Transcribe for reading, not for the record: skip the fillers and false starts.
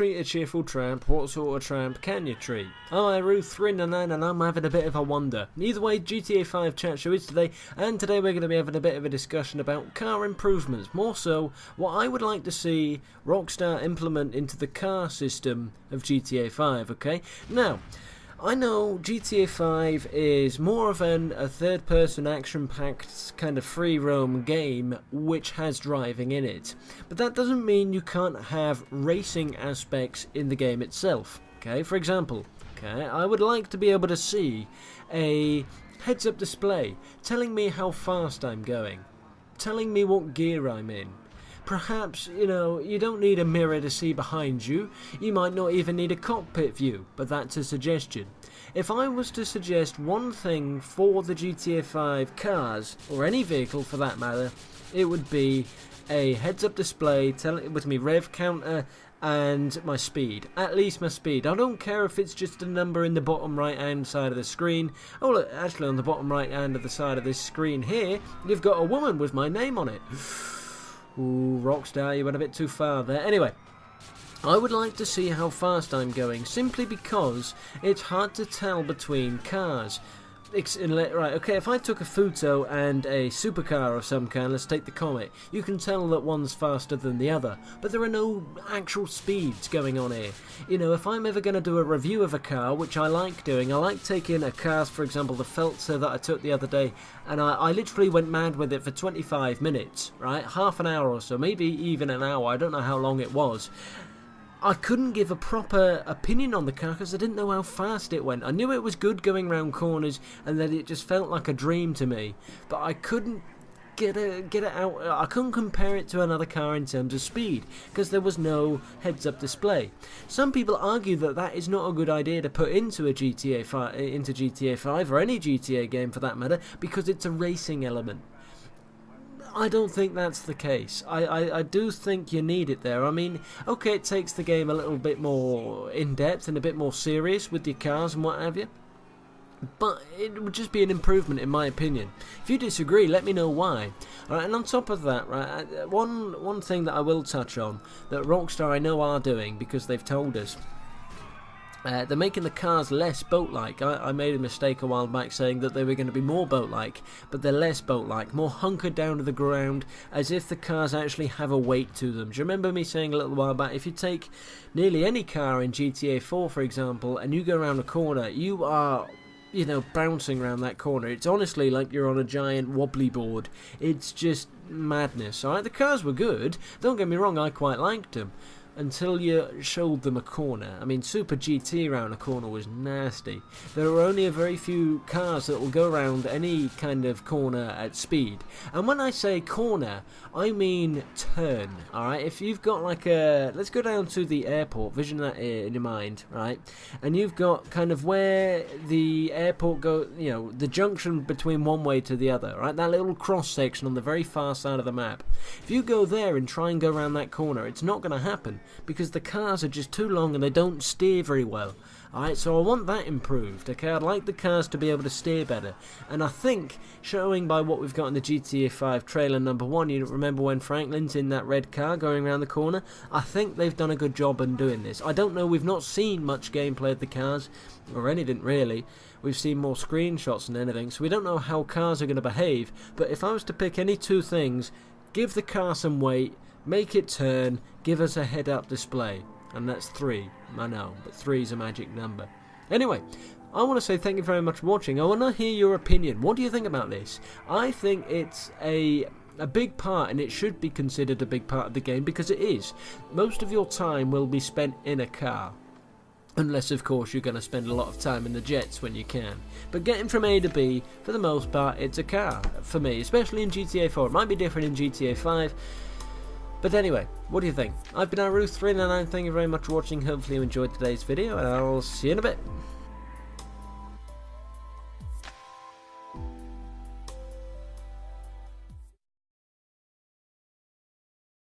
treat a cheerful tramp, what sort of tramp can you treat? I'm Ruth399 and I'm having a bit of a wonder. Either way, GTA 5 chat show is today, and today we're going to be having a bit of a discussion about car improvements. More so, what I would like to see Rockstar implement into the car system of GTA 5, okay? Now, I know GTA 5 is more of a third-person action-packed kind of free-roam game which has driving in it. But that doesn't mean you can't have racing aspects in the game itself. Okay, for example, I would like to be able to see a heads-up display telling me how fast I'm going, telling me what gear I'm in. Perhaps, you don't need a mirror to see behind you. You might not even need a cockpit view, but that's a suggestion. If I was to suggest one thing for the GTA 5 cars, or any vehicle for that matter, it would be a heads-up display telling with me rev counter and my speed. At least my speed. I don't care if it's just a number in the bottom right-hand side of the screen. Oh look, actually on the bottom right-hand of the side of this screen here, you've got a woman with my name on it. Ooh, Rockstar, you went a bit too far there. Anyway, I would like to see how fast I'm going, simply because it's hard to tell between cars. Right, okay, if I took a Futo and a supercar of some kind, let's take the Comet, you can tell that one's faster than the other, but there are no actual speeds going on here. If I'm ever going to do a review of a car, which I like doing, I like taking a car, for example, the Feltzer that I took the other day, and I literally went mad with it for 25 minutes, right? Half an hour or so, maybe even an hour, I don't know how long it was. I couldn't give a proper opinion on the car because I didn't know how fast it went. I knew it was good going round corners and that it just felt like a dream to me, but I couldn't get it out. I couldn't compare it to another car in terms of speed because there was no heads-up display. Some people argue that that is not a good idea to put into a GTA 5 or any GTA game for that matter because it's a racing element. I don't think that's the case. I do think you need it there. I mean, okay, it takes the game a little bit more in-depth and a bit more serious with your cars and what have you, but it would just be an improvement in my opinion. If you disagree, let me know why. Alright, and on top of that, right, one thing that I will touch on, that Rockstar I know are doing, because they've told us, they're making the cars less boat-like. I made a mistake a while back saying that they were going to be more boat-like, but they're less boat-like, more hunkered down to the ground, as if the cars actually have a weight to them. Do you remember me saying a little while back, if you take nearly any car in GTA 4, for example, and you go around a corner, you are, bouncing around that corner. It's honestly like you're on a giant wobbly board. It's just madness. Alright, the cars were good. Don't get me wrong, I quite liked them. Until you showed them a corner. I mean, Super GT around a corner was nasty. There are only a very few cars that will go around any kind of corner at speed. And when I say corner, I mean turn, alright? If you've got like a... Let's go down to the airport, vision that in your mind, right? And you've got kind of where the airport goes, the junction between one way to the other, right? That little cross section on the very far side of the map. If you go there and try and go around that corner, it's not going to happen, because the cars are just too long and they don't steer very well. Alright, so I want that improved, okay? I'd like the cars to be able to steer better. And I think, showing by what we've got in the GTA 5 trailer number 1, you remember when Franklin's in that red car going around the corner? I think they've done a good job in doing this. I don't know, we've not seen much gameplay of the cars, or anything really. We've seen more screenshots than anything, so we don't know how cars are going to behave. But if I was to pick any two things, give the car some weight, make it turn, give us a head-up display. And that's 3. I know, but 3 is a magic number. Anyway, I want to say thank you very much for watching. I want to hear your opinion. What do you think about this? I think it's a big part, and it should be considered a big part of the game, because it is. Most of your time will be spent in a car. Unless, of course, you're going to spend a lot of time in the jets when you can. But getting from A to B, for the most part, it's a car. For me, especially in GTA 4. It might be different in GTA 5. But anyway, what do you think? I've been Ruth399, thank you very much for watching, hopefully you enjoyed today's video, and I'll see you in a bit.